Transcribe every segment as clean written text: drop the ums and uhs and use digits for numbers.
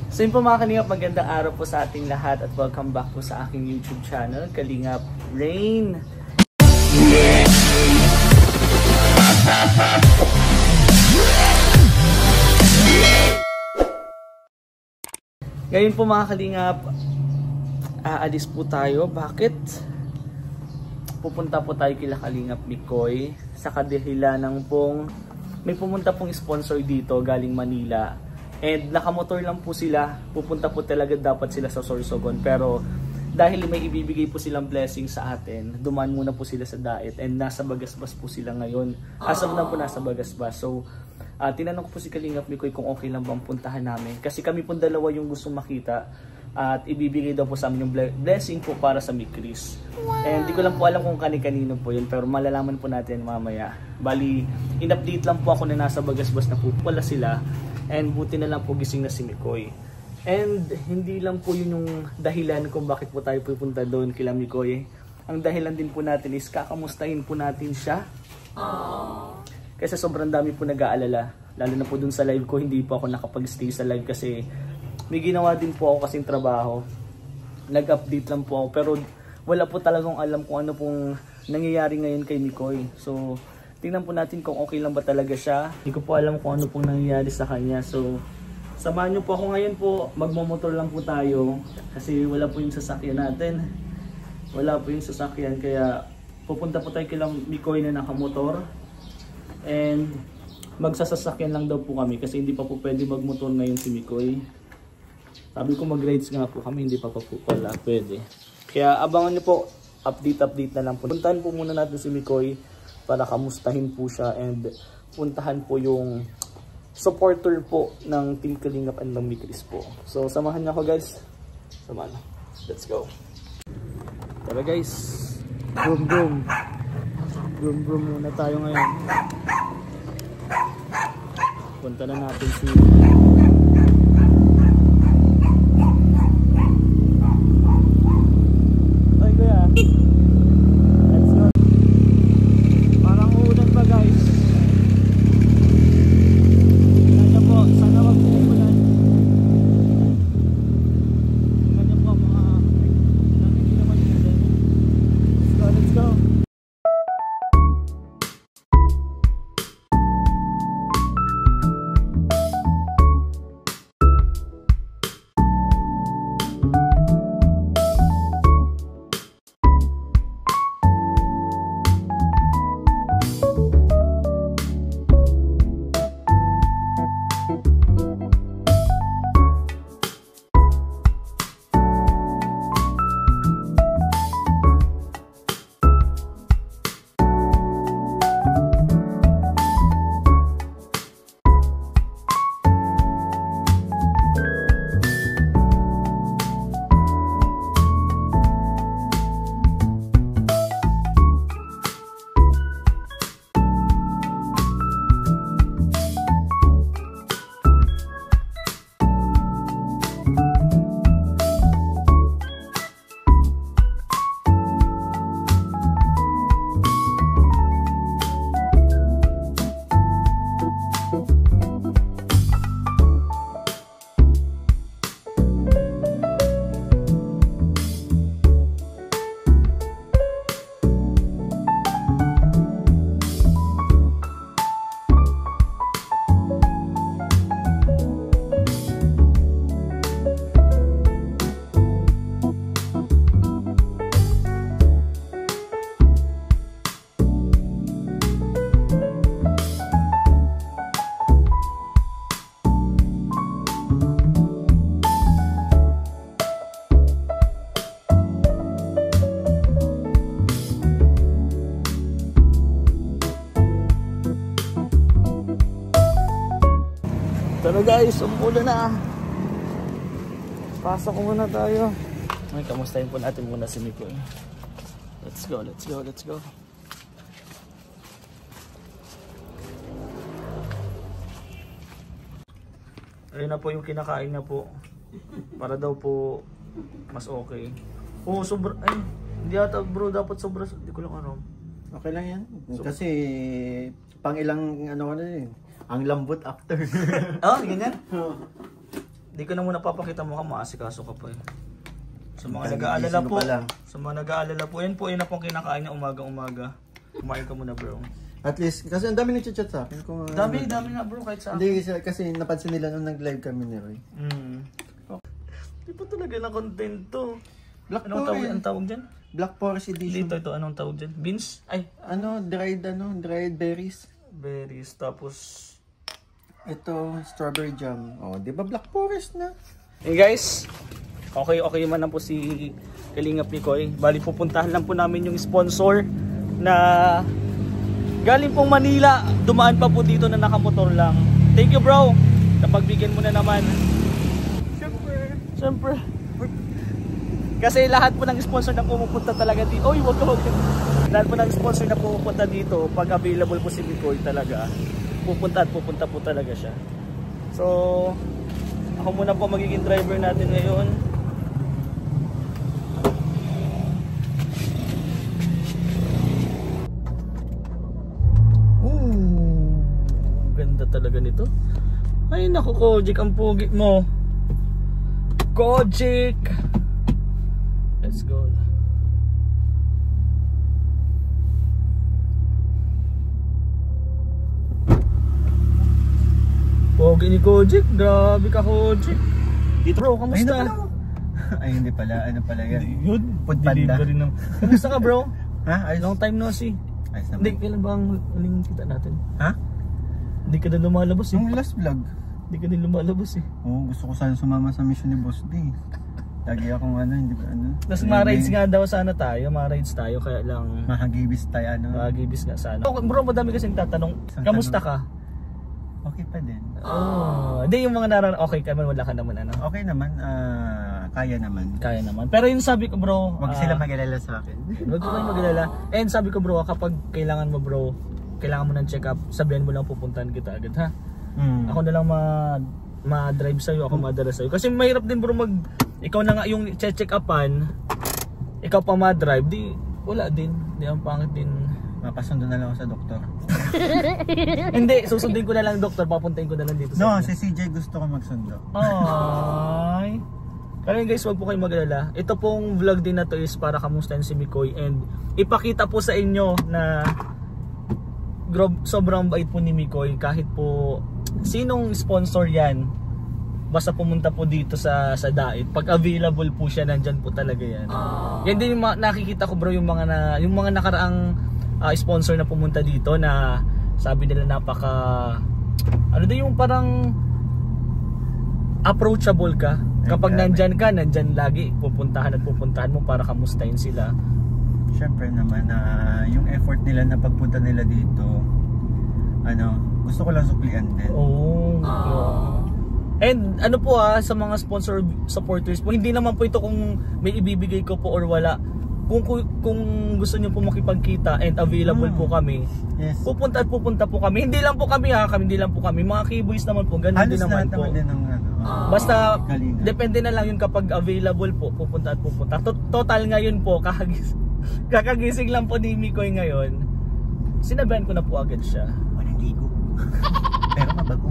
So yun po mga Kalingap, magandang araw po sa ating lahat at welcome back po sa aking YouTube channel, Kalingap Rain. Ngayon po mga Kalingap, aalis po tayo. Bakit? Pupunta po tayo kila Kalingap Mikoy sa kadahilan ng pong may pumunta pong sponsor dito galing Manila. And nakamotor lang po sila. Pupunta po talaga dapat sila sa Sorsogon. Pero dahil may ibibigay po silang blessing sa atin, dumaan muna po sila sa Daet. And nasa Bagasbas po sila ngayon. As of now po nasa Bagasbas. So tinanong ko po si Kalingap Mikoy kung okay lang bang puntahan namin. Kasi kami po dalawa yung gustong makita. At ibibigay daw po sa amin yung blessing po para sa Mikris. Wow. And di ko lang po alam kung kani-kanino po yun, pero malalaman po natin mamaya. Bali, in-update lang po ako na nasa Bagasbas na po pala sila. And buti na lang po gising na si Mikoy. And hindi lang po yun yung dahilan kung bakit po tayo pupunta doon kila Mikoy. Ang dahilan din po natin is kakamustahin po natin siya. Kasi sobrang dami po nag-aalala. Lalo na po dun sa live ko, hindi po ako nakapag-stay sa live kasi may ginawa din po ako kasing trabaho. Nag-update lang po ako pero wala po talagang alam kung ano pong nangyayari ngayon kay Mikoy. So tingnan po natin kung okay lang ba talaga siya. Hindi ko po alam kung ano pong nangyayari sa kanya. So samahan niyo po ako ngayon po. Magmomotor lang po tayo kasi wala po yung sasakyan natin. Wala po yung sasakyan kaya pupunta po tayo kila Mikoy na nakamotor. And magsasasakyan lang daw po kami kasi hindi pa po pwede magmotor ngayon si Mikoy. Sabi ko mag-rides nga po kami, hindi pa po pala pwede. Kaya abangan nyo po, update na lang po. Puntahan po muna natin si Mikoy para kamustahin po siya and puntahan po yung supporter po ng Team Kalingap and ng Mikris po. So samahan niyo ako guys. Samahan. Let's go. Tara guys. Boom boom. Boom boom muna tayo ngayon. Punta na natin si Tara guys, umulan na. Pasok muna tayo. Ay, kamustahin po natin muna si Mikoy. Let's go, let's go, let's go. Ayun na po yung kinakain na po. Para daw po mas okay. Oh, sobra. Ay, hindi ata bro, dapat sobra. Hindi ko lang ano. Okay lang yan. Kasi pang ilang ano na yun. Ang lambot after. Oh, ganyan? Hindi ko na muna papakita mo ka, maasikaso ka pa eh. Sa mga Ay, nag-aalala gising po, pa lang. sa mga nag-aalala po, yan na pong kinakain niya umaga-umaga. Kumain ka muna bro. At least, kasi ang dami nag-chat sa akin. Kung, Dami nga bro, kahit sa akin. Hindi, kasi napansin nila nung nag-live kami ni Roy. Di pa talaga na content to. Black Anong Forest. tawag dyan? Black Forest Edition. Ito, anong tawag dyan? Beans? Ay, Dried berries. berries, tapos... Ito, strawberry jam. Oh, di ba Black Forest na? Hey guys, okay man lang po si Kalingap ni Koy. Bali pupuntahan lang po namin yung sponsor na galing pong Manila, dumaan pa po dito na nakamotor lang. Thank you bro, napagbigyan mo na naman. Siyempre. Kasi lahat po ng sponsor na pumupunta talaga dito. Oy, wag. Lahat po ng sponsor na pumupunta dito, pag available po si Koy talaga, pupunta po talaga siya. So, ako muna po magiging driver natin ngayon. Ganda talaga nito. Ay naku, Kojik, ang pugi mo. Kojik! Let's go. Pogi ni Kojik, grabe ka Kojik. Dito bro, kamusta? Ay, hindi pala. Ano pala yan? Yun, Food panda. Kamusta ka bro? Ha? Long time no see. Ayos naman. Hindi, kailan ba ang huling kita natin? Ha? Hindi ka na lumalabas eh. Yung last vlog. Hindi ka din lumalabas eh. Oo, gusto ko sana sumama sa mission ni Boss D. Lagi akong hindi ba Tapos ma-rides nga daw sana tayo, ma-rides tayo kaya lang mahagibis tayo mahagibis nga sana. Bro, madami kasing tatanong, Isang kamusta tanong. ka? Okay pa din. Hindi yung mga okay ka man, wala ka naman ano. Okay naman, kaya naman. Kaya naman. Pero yung sabi ko bro, Huwag sila mag-alala sa akin. Huwag ko kayo mag-alala. And sabi ko bro, kapag kailangan mo bro, kailangan mo ng check up, sabihan mo lang pupuntahan kita agad ha. Ako na lang ma-drive sa'yo, ako madala sa'yo. Kasi mahirap din bro ikaw na nga yung check upan, ikaw pa ma-drive, di wala din. Di ang pangit din. Mapasundo na lang ako sa doktor. Hindi, susundin ko na lang doktor, papuntahin ko na lang dito No, sa si CJ gusto ko magsundo. Ay. Kaya guys, wag po kayong mag-alala. Ito pong vlog din na to is para kamustahin si Mikoy and ipakita po sa inyo na sobrang bait po ni Mikoy kahit po sinong sponsor yan. Basta pumunta po dito sa Dait. Pag available po siya, nandyan po talaga yan. Yan din yung nakikita ko bro, yung mga nakaraang sponsor na pumunta dito na sabi nila napaka yung parang approachable ka. Kapag nandyan ka, nandyan lagi. Pupuntahan at pupuntahan mo para kamustahin sila. Siyempre naman yung effort nila na pagpunta nila dito, gusto ko lang suklian din. And po sa mga supporters po, hindi naman po ito kung may ibibigay ko po or wala. Kung gusto niyo po makipagkita and available po kami, yes, pupunta po kami. Hindi lang po kami hindi lang po kami. Mga keyboys naman po, ganun din naman po. Din ng, basta galingan. depende na lang yun kapag available po, pupunta. Total ngayon po, kakagising lang po ni Mikoy ngayon. Sinabihan ko na po agad siya. Walang ligo. Pero mabago.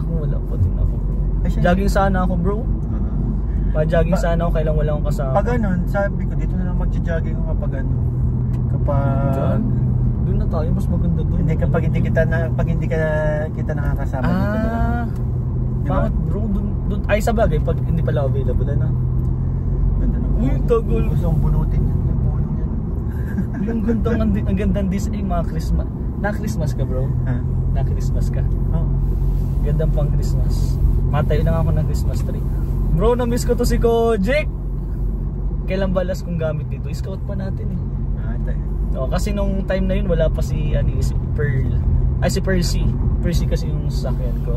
Ako wala po din ako. Jogging sana ako bro. Pa-jogging sana ako, kailang wala akong kasama. Pag sabi ko dito na lang mag-jogging ako kapag doon na tayo, mas maganda doon. Hindi kapag hindi kita nakakasama dito na lang. Bakit bro? Doon ay sa bagay pag hindi pala available na. Ganda na. Uy, tagol. Gusto kong bunutin yung puno niya. Yung ang gandang design mga Christmas. Na-Christmas ka bro? Ha? Na-Christmas ka? Oo. Gandang pang Christmas. Matayo na ako ng Christmas tree. Bro, na-miss ko to si Kojik. Kailan balas kong gamit dito? Scout pa natin eh. Kasi nung time na yun wala pa si Pearl. Ay si Percy. Percy kasi yung sasakyan ko.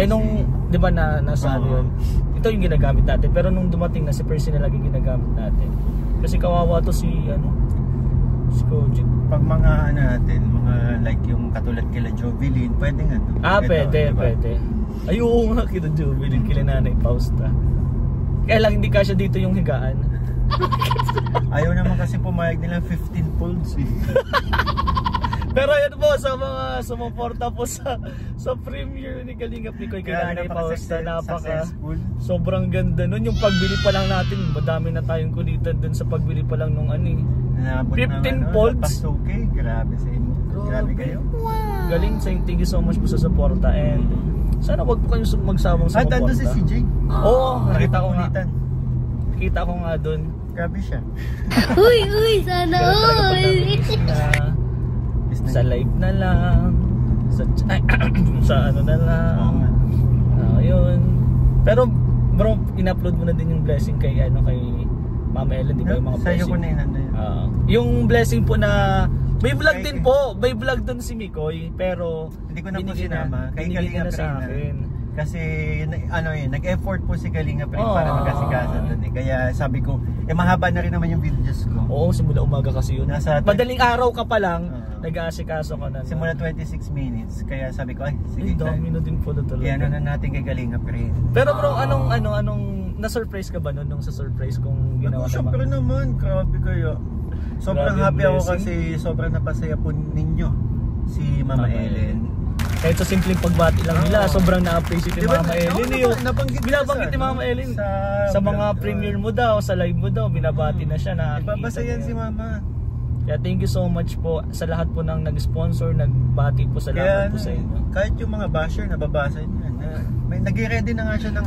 Nung 'di ba nasa yun. Ito yung ginagamit natin. Pero nung dumating na si Percy na lagi ginagamit natin. Kasi kawawa to si Kojik. Pag mga mga like yung katulad kila Jovelyn, pwede nga. Pwede. Ay, oo nga, kita Jovelyn, kila Nanay Fausta. Kaya lang hindi kasya dito yung higaan. Ayaw naman kasi pumayag nilang 15 folds eh. Pero yan po sa mga sumuporta po sa premiere ni Kalingap Mikoy kay Nanay Fausta, sobrang ganda nun. Yung pagbili pa lang natin, madami na tayong kulitan dun sa pagbili pa lang nung 15 folds. Okay, grabe sa inyo. Grabe kayo. Wow. Galing, thank you so much po sa suporta, and sana wag po kayong magsawang sumuporta. At ando si CJ? Oo, nakita ko nga. Nakita ko nga dun. Grabe siya. Uy, sana all. Sa live na lang, sa ano na lang. Ayun. Pero bro, in-upload mo na din yung blessing kay Mama Ellen, di ba, yung mga blessing? Sa'yo ko na yun. Yung blessing po na may vlog din po, may vlog dun si Mikoy, pero hindi ko na po sinama. Kay Kalingap sa akin. Kasi nag-effort po si Kalingap rin para magkasikasan dun eh. Kaya sabi ko, mahaba na rin naman yung videos ko. Oo, simula umaga kasi yun. Madaling araw ka pa lang, nag-aasikaso ka na. Simula 26 minutes. Kaya sabi ko, sige. Dami na din po na talaga. Kaya na natin kay Kalingap rin. Pero bro, anong na-surprise ka ba nun nung sa surprise kong ginawa naman? Siyempre naman, grabe kayo. Sobrang happy ako kasi sobrang napasaya po ninyo si Mama Ellen. Kahit sa simpleng pagbati lang nila, sobrang na-appreciate ni Mama Ellen. Binabanggit ni Mama Ellen sa mga premiere mo daw, sa live mo daw, binabati na siya. Ipapasayan si Mama. Kaya thank you so much po sa lahat po ng nag-sponsor, nagbati po sa lahat po sa inyo. Kahit yung mga basher, nababasa niya. Nag-ready na nga siya ng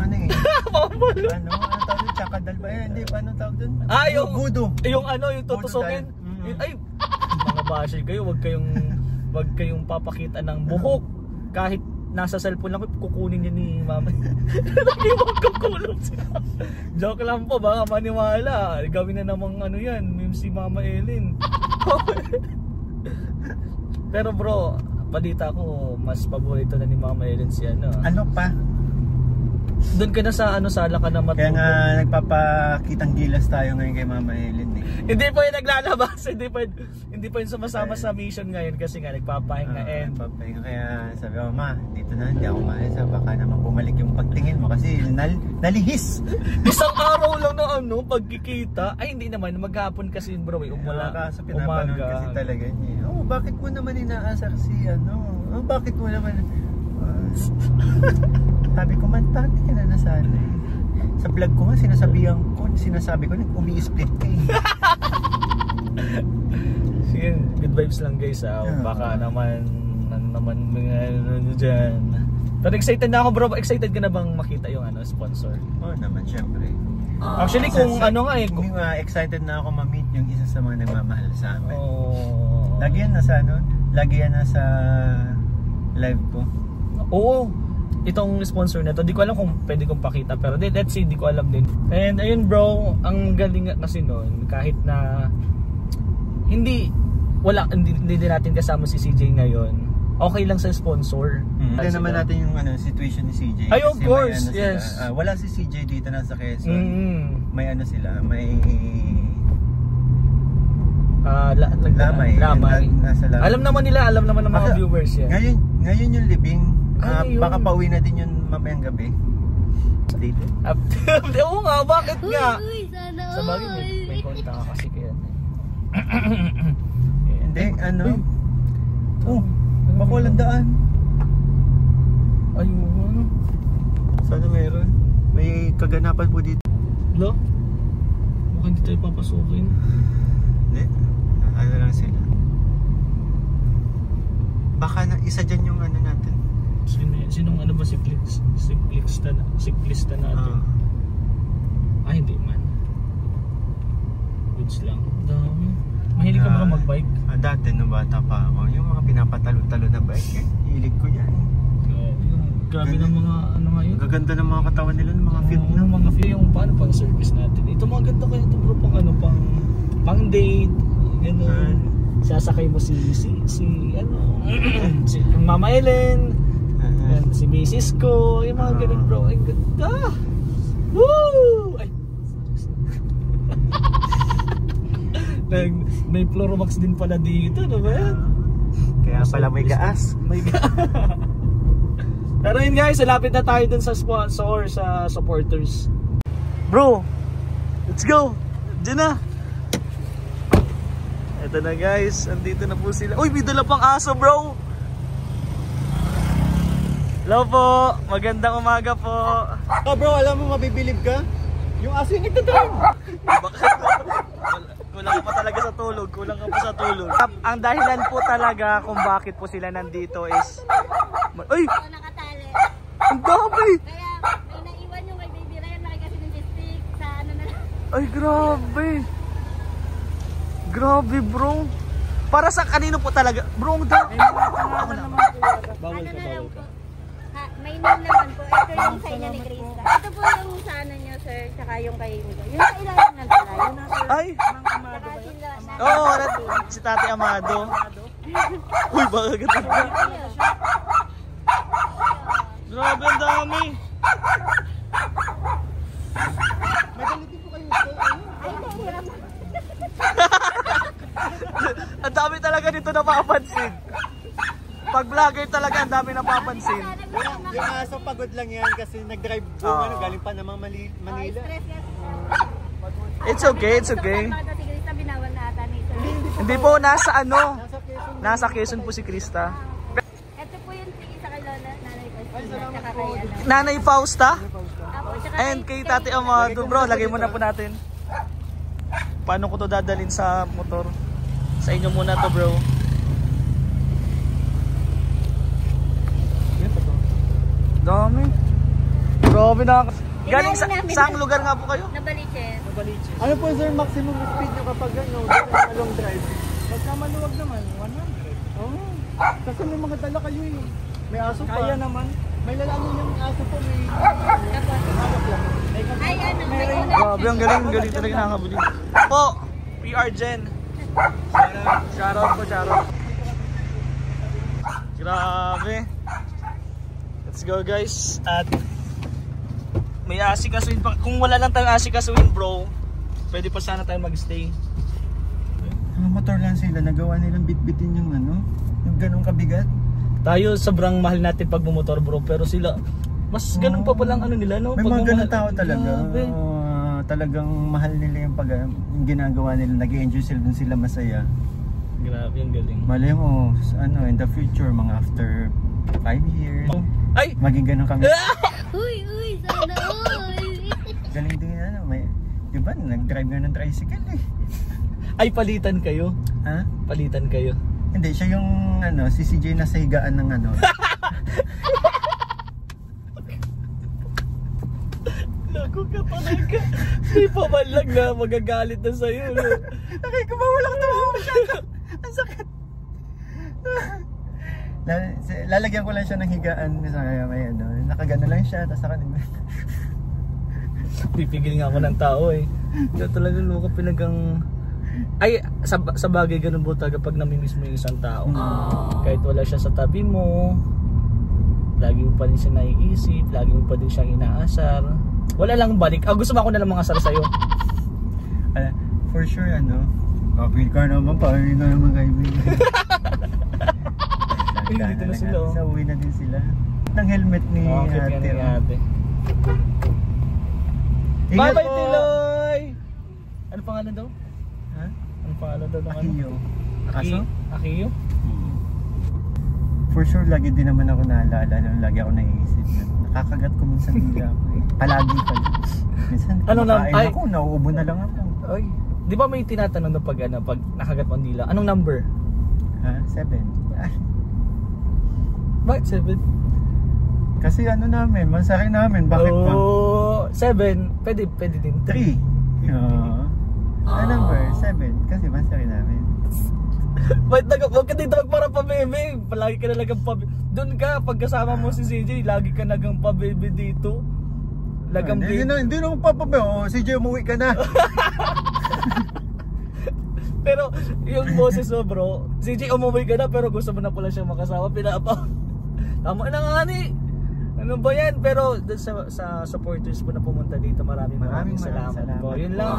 Chakadal ba? Hindi, paano tawag dun? Yung voodoo. Yung tutusukin. Ay, mga basher kayo, wag kayong papakita ng buhok. Kahit nasa cellphone lang, kukunin niya ni Mama. Lagi magkukulong siya. Joke lang po, baka maniwala. Gawin na namang yan, meme si Mama Ellen. Pero bro, balita ko, mas paborito na ni Mama Ellen si Ano pa? Doon ka na sa sala ka na matulog. Kaya nga nagpapakitang gilas tayo ngayon kay Mama Ellen eh. Hindi po yung naglalabas, hindi po yung sumasama sa mission ngayon kasi nga nagpapahinga nagpapahinga. Kaya sabi ko, Ma, dito na, hindi ako maalis. Baka naman bumalik yung pagtingin mo kasi nalihis. Isang araw lang na pagkikita. Ay hindi naman, maghapon kasi bro, umula. Kaso pinapanood kasi talaga niya. Bakit mo naman inaasar si bakit mo naman sabi ko, man, tati ka na sana eh. Sa vlog ko nga, sinasabi ko, umi-split ka eh. Sige, good vibes lang guys. Baka naman dyan. Pero excited na ako bro. Excited ka na bang makita yung sponsor? Oo naman, syempre. Actually, kung excited na ako ma-meet yung isa sa mga nagmamahal sa amin. Oh. Lagi yan na sa live ko. Oo. Itong sponsor na to, di ko alam kung pwede kong pakita, pero let's see, di ko alam din. And ayun bro, ang galing kasi nun, kahit na hindi din natin kasama si CJ ngayon, okay lang sa sponsor. Hindi naman natin yung situation ni CJ. Ay, of course, yes. Wala si CJ dito na sa Quezon. May may lamay. Alam naman ng mga viewers yan. Ngayon yung libing. Baka pauwi na din yun mamayang gabi. Updated? Oo nga, bakit nga? Sana sa bagay may konta ka kasi kaya. Hindi, baka walang daan. Ayun. Sana meron. May kaganapan po dito. Lo? Baka hindi tayo papasukin. Hindi, lang sila. Baka isa dyan yung natin. Sinong ba siklista natin? Ay hindi man. Goods lang. Dami. Mahilig ka ba mag-bike? Dati nung bata pa ako, yung mga pinapatalo-talo na bike, hilig ko yan. Grabe ng mga ngayon. Gaganda ng mga katawan nila, ng mga fit na. Mga fit yung paano pang service natin. Ito mga ganda kaya ito bro, pang date, gano'n. Sasakay mo si Mama Ellen. Si Mrs. ko, yung mga ganun bro, ay ganda! Woo! Ay. May Floromax din pala dito, no ba yan? Kaya pala may gaas. Pero yun guys, lapit na tayo dun sa sponsor, sa supporters. Bro, let's go! Diyan na! Ito na guys, andito na po sila. Uy, may dala pang aso bro. Hello po, magandang umaga po. Oh bro, alam mo mabibilib ka? Yung aso yung nagdadrive. Bakit? Kulang ka pa talaga sa tulog, kulang ka pa sa tulog. Ang dahilan po talaga kung bakit po sila nandito is... Ay! Nakatali. Ang dami! Kaya may naiwan yung kay Baby Ryan, nakikasi ng stick sa ano na lang. Ay, grabe! Grabe bro! Para sa kanino po talaga? Bro, ang dami! Bawal ka, bawal ka. May name naman po. Ito yung sa inyo ni Krista. Ito po yung sa ano nyo, sir, tsaka yung kay Miko. Yung sa ilalim ng tulay. Ay! Oo, si Tati Amado. Uy, baka ganda. Grabe, ang dami! Magalitin po kayo sa Ay, nahihirap. Ang dami talaga dito napapansin. Pag vlogger talaga ang dami napapansin. Yung aso pagod lang yan kasi nag-drive po, ano, galing pa namang Manila. It's okay, it's okay. Hindi po, nasa ano? Nasa Quezon po si Krista. Ito po yung tingin sa kay Lola, Nanay Pastina, tsaka kay ano. Nanay Fausta? Apo, tsaka And kay Tati Amado. Bro, lagay muna po natin. Paano ko to dadalhin sa motor? Sa inyo muna to bro. Dami. Grabe na. Galing saang lugar nga po kayo? Nabaliches. Ano po sir, maximum speed nyo kapag ano, long drive? Pagka maluwag naman, 100. Oo. Kasi may mga dala kayo eh. May aso pa. Kaya naman. May lalaki yung aso po, may... Ay, ano, may una. Grabe, ang galing talaga nakakabuli. Po, PR Gen. Shoutout po, shoutout. Grabe. Let's go guys. At may asikasuin pa. Kung wala lang tayong asikasuin bro, pwede pa sana tayo magstay. Motor lang sila, nagawa nilang bitbitin yung ano, yung ganong kabigat. Tayo sobrang mahal natin pag bumotor bro, pero sila mas ganun pa palang ano nila no. May pag mga ganun tao talaga. Talagang mahal nila yung pag yung ginagawa nila, nag-i-enjoy sila, dun sila masaya. Grabe, ang galing. Malay mo, ano, in the future, mga after 5 years, ay! maging ganun kami. Uy, sana uy. Galing din ano, may, diba, nag-drive nga ng tricycle eh. Ay, palitan kayo? Ha? Palitan kayo? Hindi, siya yung ano, si CJ na sa higaan ng ano. Lago ka talaga. Di pa man lang na magagalit na sa'yo. No? Nakikumawalang tumawa masyado. Ang sakit. Lalagyan ko lang siya ng higaan sa may ano, nakagana lang siya tapos nakanin. Pipigil nga ako ng tao eh. Kaya talaga luka pinagang ay sa bagay ganun po talaga pag namimiss mo yung isang tao. Kahit wala siya sa tabi mo, lagi mo pa rin siya naiisip, lagi mo pa din siyang inaasar. Wala lang balik. Gusto mo ako na lang mga asar sa'yo. For sure ano, okay ka naman pa, hindi ka naman kaibigan. Dito na sila. Sa uwi na din sila. Ng helmet ni ate. Bye bye Tiloy! Ano pangalan daw? Ha? Ano pangalan daw ng Akiyo. Aso? Akiyo? For sure, lagi din naman ako naalala. Lagi ako naiisip. Nakakagat ko minsan nila ako eh. Palagi pa. Minsan, kumakain ako, nauubo na lang ako. Ay, di ba may tinatanong na pag nakagat mo nila? Anong number? Ha? 7. Bakit 7? Kasi ano namin, mansari namin, bakit pa? 7, pwede din 3. Ano number? 7, kasi mansari namin. Wait, huwag ka dito magparang pabebe. Palagi ka nalagang pabebe. Doon ka, pagkasama mo si CJ, lagi ka nagang pabebe dito. Lagang baby. Hindi na magpapabebe. CJ, umuwi ka na. Pero yung boses mo bro, CJ umuwi ka na pero gusto mo na pala siyang makasama. Tama na nga ni. Ano ba yan? Pero sa supporters po na pumunta dito, maraming salamat po. Yun lang,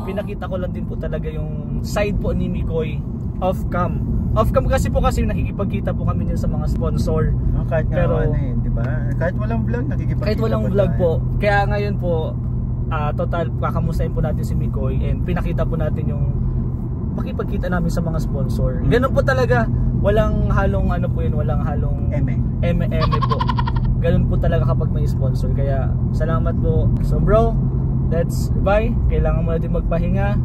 pinakita ko lang din po talaga yung side po ni Mikoy off-cam. Off-cam kasi nakikipagkita po kami din sa mga sponsor. Kahit pero di ba? Kahit walang vlog, nakikipagkita. Kahit walang vlog po. Kaya ngayon po, total kakamustahin po natin si Mikoy and pinakita po natin yung makipagkita namin sa mga sponsor. Ganun po talaga. Walang halong ano po yun, walang halong eme po. Ganun po talaga kapag may sponsor. Kaya salamat po. So bro, let's bye. Kailangan mo na din magpahinga.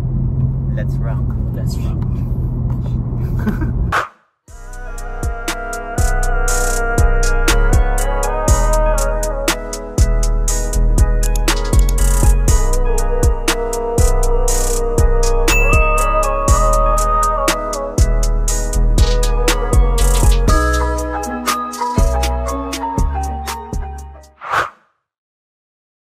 Let's rock. Let's rock.